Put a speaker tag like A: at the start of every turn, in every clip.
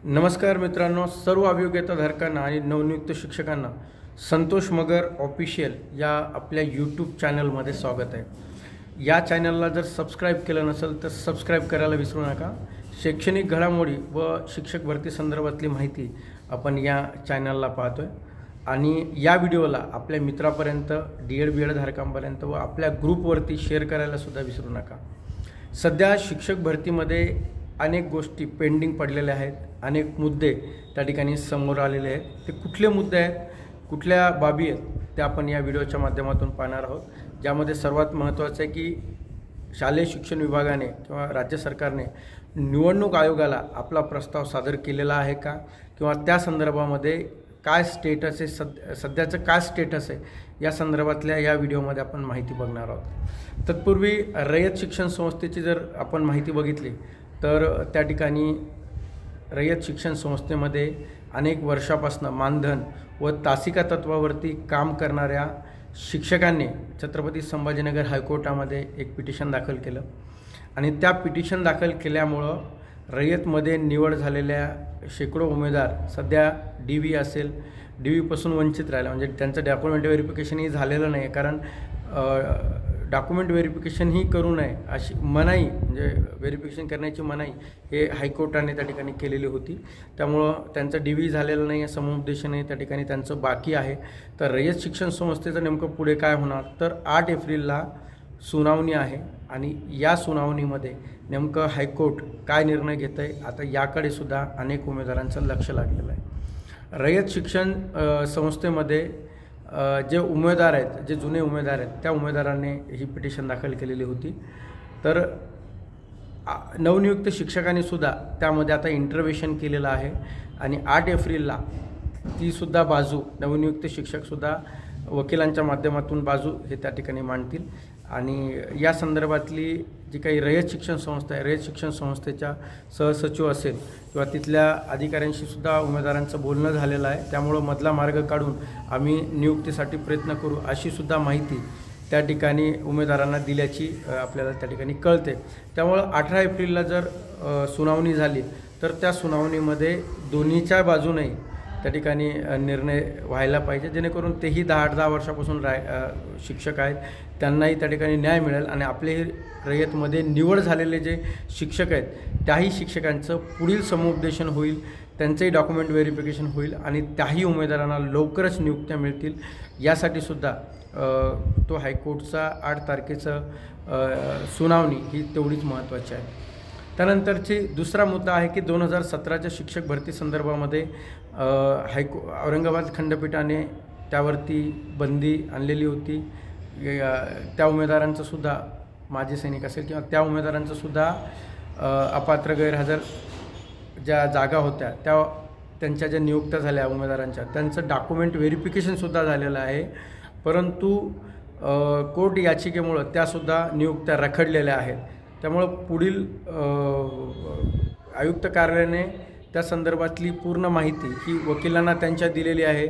A: नमस्कार मित्रांनो, सर्व अभियोग्यताधारकांना आणि नवनियुक्त शिक्षकांना संतोष मगर ऑफिशियल या आपल्या यूट्यूब चॅनलमध्ये स्वागत आहे। या चॅनलला जर सबस्क्राईब केलं नसेल तर सबस्क्राईब करायला विसरू नका। शैक्षणिक घडामोडी व शिक्षक भरती संदर्भातली माहिती आपण या चॅनलला पाहतोय आणि या व्हिडिओला आपल्या मित्रापर्यंत, डी.एड. बी.एड. धारकांपर्यंत व आपल्या ग्रुपवरती शेअर करायला सुद्धा विसरू नका। सध्या शिक्षक भरतीमध्ये अनेक गोष्टी पेंडिंग पडलेल्या आहेत, अनेक मुद्दे त्या ठिकाणी समोर आलेले आहेत। ते कुठले मुद्दे आहेत, कुठल्या बाबी आहेत, ते आपण या व्हिडिओच्या माध्यमातून पाहणार आहोत। ज्यामध्ये सर्वात महत्त्वाचं आहे की शालेय शिक्षण विभागाने किंवा राज्य सरकारने निवडणूक आयोगाला आपला प्रस्ताव सादर केलेला आहे का, किंवा त्या संदर्भामध्ये काय स्टेटस आहे, सध्याचं काय स्टेटस आहे, या संदर्भातल्या या व्हिडिओमध्ये आपण माहिती बघणार आहोत। तत्पूर्वी रयत शिक्षण संस्थेची जर आपण माहिती बघितली तर त्या ठिकाणी रयत शिक्षण संस्थेमध्ये अनेक वर्षापासून मानधन व तासिका तत्वावरती काम करणाऱ्या शिक्षकांनी छत्रपती संभाजीनगर हायकोर्टामध्ये एक पिटिशन दाखल केलं आणि त्या पिटिशन दाखल केल्यामुळं रयतमध्ये निवड झालेल्या शेकडो उमेदवार सध्या डी.व्ही. असेल, डी.व्हीपासून वंचित राहिला। म्हणजे त्यांचं डॉक्युमेंट व्हेरिफिकेशनही झालेलं नाही, कारण डॉक्युमेंट व्हेरिफिकेशनही करू नये अशी मनाई, म्हणजे व्हेरिफिकेशन करण्याची मनाई हे हायकोर्टाने त्या ठिकाणी केलेली होती। त्यामुळं त्यांचं डी.व्ही. झालेलं नाही, समुपदेशनही त्या ठिकाणी त्यांचं बाकी आहे। तर रयत शिक्षण संस्थेचं नेमकं पुढे काय होणार, तर 8 एप्रिलला सुनावणी आहे आणि या सुनावणीमध्ये नेमकं हायकोर्ट काय निर्णय घेतं आहे, आता याकडे सुद्धा अनेक उमेदवारांचं लक्ष लागलेलं आहे। रयत शिक्षण संस्थेमध्ये जे उमेदवार आहेत, जे जुने उमेदवार आहेत, त्या उमेदवारांनी ही पिटिशन दाखल केलेली होती। तर नवनियुक्त शिक्षकांनी सुद्धा त्यामध्ये आता इंटरव्हेशन केलेलं आहे आणि 8 एप्रिलला ती सुद्धा बाजू, नवनियुक्त शिक्षकसुद्धा वकिलांच्या माध्यमातून बाजू हे त्या ठिकाणी मांडतील आणि या संदर्भातली जी काही रयत शिक्षण संस्था आहे, रयत शिक्षण संस्थेच्या सहसचिव असेल किंवा तिथल्या अधिकाऱ्यांशी सुद्धा उमेदवारांचं बोलणं झालेलं आहे। त्यामुळं मधला मार्ग काढून आम्ही नियुक्तीसाठी प्रयत्न करू अशी सुद्धा माहिती त्या ठिकाणी उमेदवारांना दिल्याची आपल्याला त्या ठिकाणी कळते। त्यामुळं 18 एप्रिलला जर सुनावणी झाली तर त्या सुनावणीमध्ये दोन्हीच्या बाजूने त्या ठिकाणी निर्णय व्हायला पाहिजे, जेणेकरून तेही 10 वर्षापासून शिक्षक आहेत, त्यांनाही त्या ठिकाणी न्याय मिळेल आणि आपले रयतमध्ये निवड झालेले जे शिक्षक आहेत त्याही शिक्षकांचं पुढील समुपदेशन होईल, त्यांचंही डॉक्युमेंट व्हेरिफिकेशन होईल आणि त्याही उमेदवारांना लवकरच नियुक्त्या मिळतील। यासाठी सुद्धा तो हायकोर्टचा 8 तारखेचं सुनावणी ही तेवढीच महत्त्वाची आहे। त्यानंतरची दुसरा मुद्दा आहे की 2017च्या शिक्षक भरती संदर्भामध्ये औरंगाबाद खंडपीठाने त्यावरती बंदी आणलेली होती। त्या उमेदवारांचं सुद्धा, माजी सैनिक असेल किंवा त्या उमेदवारांचं सुद्धा अपात्र गैरहजर ज्या जागा होत्या त्या त्यांच्या ज्या नियुक्त्या झाल्या उमेदवारांच्या, त्यांचं डॉक्युमेंट व्हेरिफिकेशनसुद्धा झालेलं आहे, परंतु कोर्ट याचिकेमुळं त्यासुद्धा नियुक्त्या रखडलेल्या आहेत। त्यामुळं पुढील आयुक्त कार्यालयाने त्या संदर्भातली पूर्ण माहिती ही वकिलांना त्यांच्या दिलेली आहे।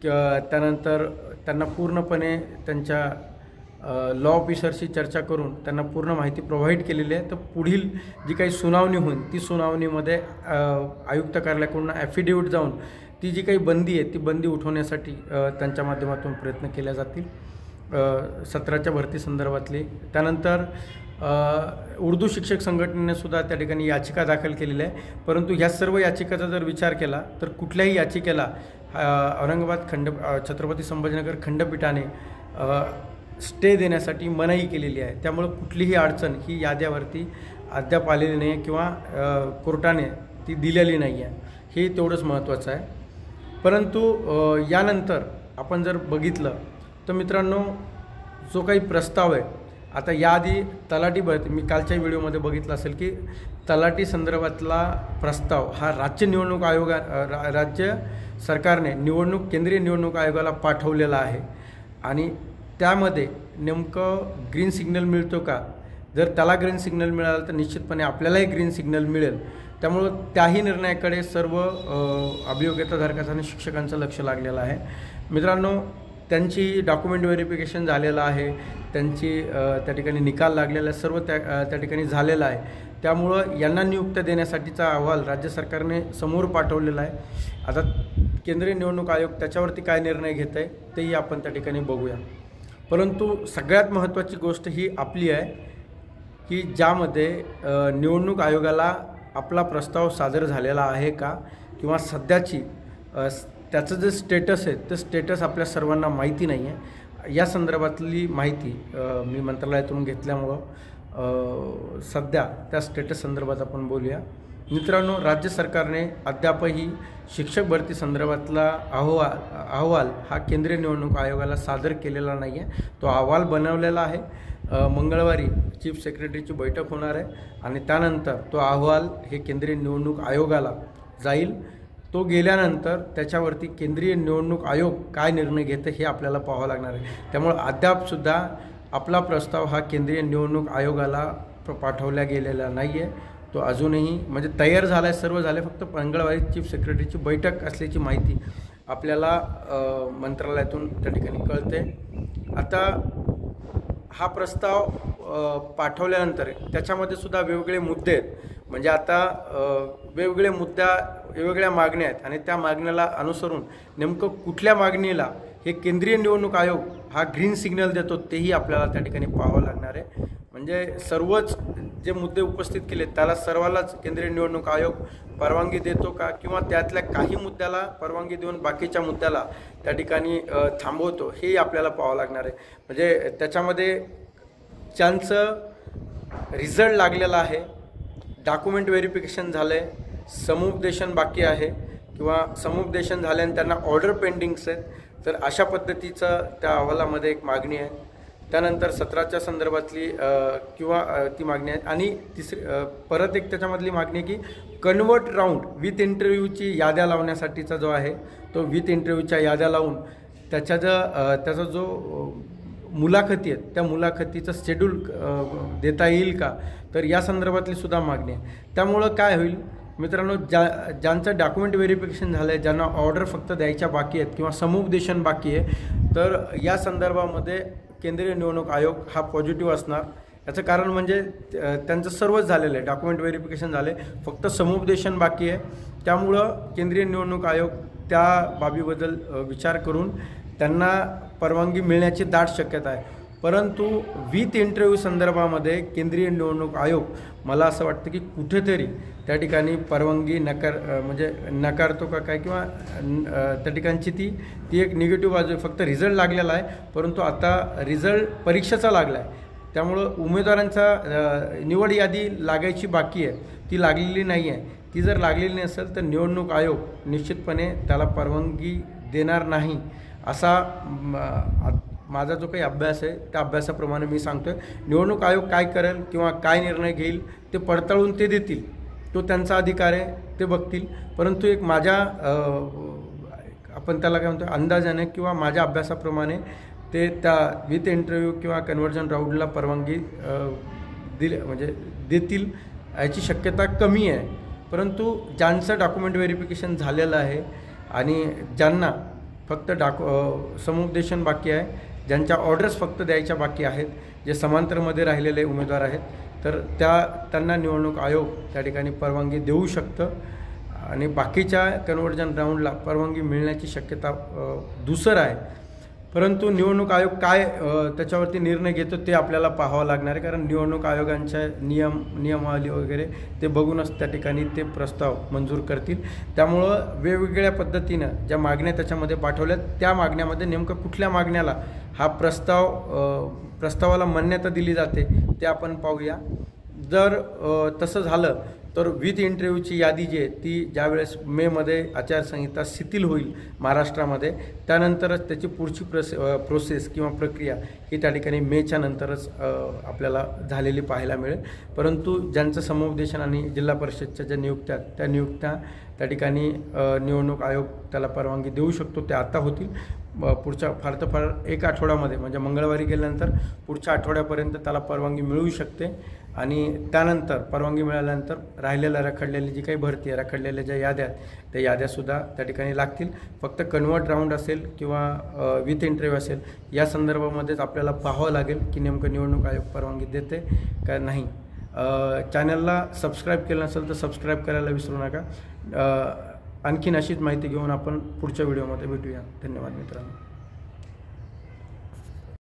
A: त्यानंतर त्यांना पूर्णपणे त्यांच्या लॉ ऑफिसरशी चर्चा करून त्यांना पूर्ण माहिती प्रोव्हाइड केलेली आहे। तर पुढील जी काही सुनावणी होईल ती सुनावणीमध्ये आयुक्त कार्यालयाकडून ॲफिडेविट जाऊन ती जी काही बंदी आहे ती बंदी उठवण्यासाठी त्यांच्या माध्यमातून प्रयत्न केले जातील 17च्या भरती संदर्भातली। त्यानंतर उर्दू शिक्षक संघटनेने सुद्धा त्या ठिकाणी याचिका दाखल केलेली आहे, परंतु ह्या सर्व याचिकाचा जर विचार केला तर कुठल्याही याचिकेला औरंगाबाद छत्रपती संभाजीनगर खंडपीठाने स्टे देण्यासाठी मनाई केलेली आहे। त्यामुळे कुठलीही अडचण ही याद्यावरती अद्याप आलेली नाही किंवा कोर्टाने ती दिलेली नाही आहे, हे तेवढंच महत्त्वाचं आहे। परंतु यानंतर आपण जर बघितलं तर मित्रांनो, जो काही प्रस्ताव आहे, आता याआधी तलाठी भरती, मी कालच्या व्हिडिओमध्ये बघितलं असेल की तलाठी संदर्भातला प्रस्ताव हा राज्य निवडणूक राज्य सरकारने केंद्रीय निवडणूक आयोगाला पाठवलेला आहे आणि त्यामध्ये नेमकं ग्रीन सिग्नल मिळतो का, जर त्याला ग्रीन सिग्नल मिळालं तर निश्चितपणे आपल्यालाही ग्रीन सिग्नल मिळेल। त्यामुळं त्याही निर्णयाकडे सर्व अभियोग्यताधारकांचं आणि शिक्षकांचं लक्ष लागलेलं आहे। मित्रांनो, त्यांची डॉक्युमेंट व्हेरिफिकेशन झालेलं आहे, त्यांची त्या ठिकाणी निकाल लागलेला आहे, सर्व त्या ठिकाणी झालेलं आहे. त्यामुळं यांना नियुक्त देण्यासाठीचा अहवाल राज्य सरकारने समोर पाठवलेला आहे. आता केंद्रीय निवडणूक आयोग त्याच्यावरती काय निर्णय घेत आहे तेही आपण त्या ठिकाणी बघूया. परंतु सगळ्यात महत्त्वाची गोष्ट ही आपली आहे की ज्यामध्ये निवडणूक आयोगाला आपला प्रस्ताव सादर झालेला आहे का, किंवा सध्याची त्याचं जे स्टेटस आहे ते स्टेटस आपल्या सर्वांना माहिती नाही आहे. या संदर्भातली माहिती मी मंत्रालयातून घेतल्यामुळं सध्या त्या स्टेटस संदर्भात आपण बोलूया. मित्रांनो, राज्य सरकारने अद्यापही शिक्षक भरती संदर्भातला अहवाल हा केंद्रीय निवडणूक आयोगाला सादर केलेला नाही आहे. तो अहवाल बनवलेला आहे. मंगळवारी चीफ सेक्रेटरीची बैठक होणार आहे आणि त्यानंतर तो अहवाल हे केंद्रीय निवडणूक आयोगाला जाईल. तो गेल्यानंतर त्याच्यावरती केंद्रीय निवडणूक आयोग काय निर्णय घेते हे आपल्याला पाहावं लागणार आहे. त्यामुळे अद्यापसुद्धा आपला प्रस्ताव हा केंद्रीय निवडणूक आयोगाला पाठवला गेलेला नाही आहे. तो अजूनही म्हणजे तयार झाला आहे, सर्व झाले, फक्त मंगळवारी चीफ सेक्रेटरीची बैठक असल्याची माहिती आपल्याला मंत्रालयातून त्या ठिकाणी कळते. आता हा प्रस्ताव पाठवल्यानंतर त्याच्यामध्ये सुद्धा वेगवेगळे मुद्दे आहेत. म्हणजे आता वेगवेगळ्या मागण्या आहेत आणि त्या मागण्याला अनुसरून नेमकं कुठल्या मागणीला हे केंद्रीय निवडणूक आयोग हा ग्रीन सिग्नल देतो तेही आपल्याला त्या ठिकाणी पाहावं लागणार आहे. म्हणजे सर्वच जे मुद्दे उपस्थित केले त्याला सर्वांनाच केंद्रीय निवडणूक आयोग परवानगी देतो का, किंवा त्यातल्या काही मुद्द्याला परवानगी देऊन बाकीच्या मुद्द्याला त्या ठिकाणी थांबवतो हेही आपल्याला पाहावं लागणार आहे. म्हणजे त्याच्यामध्ये ज्यांचं रिझल्ट लागलेला आहे, डॉक्युमेंट व्हेरिफिकेशन झालं आहे, समुपदेशन बाकी आहे किंवा समुपदेशन झाल्याने त्यांना ऑर्डर पेंडिंग्स आहेत, तर अशा पद्धतीचं त्या अहवालामध्ये एक मागणी आहे. त्यानंतर 17च्या संदर्भातली किंवा ती मागणी आहे. आणि परत एक त्याच्यामधली मागणी आहे की कन्वर्ट राऊंड विथ इंटरव्ह्यूची याद्या लावण्यासाठीचा जो आहे तो विथ इंटरव्ह्यूच्या याद्या लावून त्याचा जो मुलाखती आहेत त्या मुलाखतीचं शेड्यूल देता येईल का, तर या संदर्भातली सुद्धा मागणी आहे. त्यामुळं काय होईल मित्रांनो, ज्यांचं डॉक्युमेंट व्हेरिफिकेशन झालं आहे, ज्यांना ऑर्डर फक्त द्यायच्या बाकी आहेत किंवा समुपदेशन बाकी आहे, तर या संदर्भामध्ये केंद्रीय निवडणूक आयोग हा पॉझिटिव्ह असणार. याचं कारण म्हणजे त्यांचं सर्वच झालेलं आहे, डॉक्युमेंट व्हेरिफिकेशन झाले, फक्त समुपदेशन बाकी आहे. त्यामुळं केंद्रीय निवडणूक आयोग त्या बाबीबद्दल विचार करून त्यांना परवानगी मिळण्याची दाट शक्यता आहे. परंतु विथ इंटरव्ह्यू संदर्भामध्ये केंद्रीय निवडणूक आयोग मला असं वाटतं की कुठेतरी त्या ठिकाणी परवानगी नकारतो का काय, किंवा त्या ठिकाणची ती एक निगेटिव्ह बाजू आहे. फक्त रिझल्ट लागलेला आहे, परंतु आता रिझल्ट परीक्षेचा लागला आहे. त्यामुळं उमेदवारांचा निवड यादी लागायची बाकी आहे, ती लागलेली नाही आहे. ती जर लागलेली नसेल तर निवडणूक आयोग निश्चितपणे त्याला परवानगी देणार नाही असा माझा जो काही अभ्यास आहे त्या अभ्यासाप्रमाणे मी सांगतो आहे. निवडणूक आयोग काय करेल किंवा काय निर्णय घेईल ते पडताळून ते देतील, तो त्यांचा अधिकार आहे, ते बघतील. परंतु एक माझ्या आपण त्याला काय म्हणतो अंदाजाने किंवा माझ्या अभ्यासाप्रमाणे ते त्या विथ इंटरव्ह्यू किंवा कन्व्हर्जन राऊंडला परवानगी देतील याची शक्यता कमी आहे. परंतु ज्यांचं डॉक्युमेंट व्हेरिफिकेशन झालेलं आहे आणि ज्यांना फक्त समुपदेशन बाकी आहे, ज्यांच्या ऑर्डर्स फक्त द्यायच्या बाकी आहेत, जे समांतरमध्ये राहिलेले उमेदवार आहेत, तर त्यांना निवडणूक आयोग त्या ठिकाणी परवानगी देऊ शकतं आणि बाकीच्या कन्व्हर्जन राऊंडला परवानगी मिळण्याची शक्यता दुसरं आहे. परंतु निवडणूक आयोग काय त्याच्यावरती निर्णय घेतो ते आपल्याला पाहावं लागणार आहे, कारण निवडणूक आयोगांच्या नियमावली वगैरे ते बघूनच त्या ठिकाणी ते प्रस्ताव मंजूर करतील. त्यामुळं वेगवेगळ्या पद्धतीनं ज्या मागण्या त्याच्यामध्ये पाठवल्यात त्या मागण्यामध्ये नेमकं कुठल्या मागण्याला हा प्रस्तावाला मान्यता दिली जाते ते आपण पाहूया. जर तसं झालं तर विथ इंटरव्ह्यूची यादी जी आहे ती ज्यावेळेस मेमध्ये आचारसंहिता शिथिल होईल महाराष्ट्रामध्ये, त्यानंतरच त्याची पुढची प्रोसेस किंवा प्रक्रिया ही त्या ठिकाणी मेच्या नंतरच आपल्याला झालेली पाहायला मिळेल. परंतु ज्यांचं समुपदेशन आणि जिल्हा परिषदच्या ज्या नियुक्त्या त्या नियुक्त्या त्या ठिकाणी निवडणूक आयोग त्याला परवानगी देऊ शकतो, ते आता होतील. पुढच्या फार एक आठवड्यामध्ये म्हणजे मंगळवारी गेल्यानंतर पुढच्या आठवड्यापर्यंत त्याला परवानगी मिळू शकते आणि त्यानंतर परवानगी मिळाल्यानंतर राहिलेल्या रखडलेली जी काही भरती आहे, रखडलेल्या ज्या याद्या आहेत त्या याद्यासुद्धा त्या ठिकाणी लागतील. फक्त कन्वर्ट राऊंड असेल किंवा विथ इंटरव्ह्यू असेल या संदर्भामध्येच आपल्याला पाहावं लागेल की नेमकं निवडणूक आयोग परवानगी देते का नाही. चॅनलला सबस्क्राईब केलं नसेल तर सबस्क्राईब करायला विसरू नका. आणखीन अशीच माहिती घेऊन आपण पुढच्या व्हिडिओमध्ये भेटूया. धन्यवाद मित्रांनो.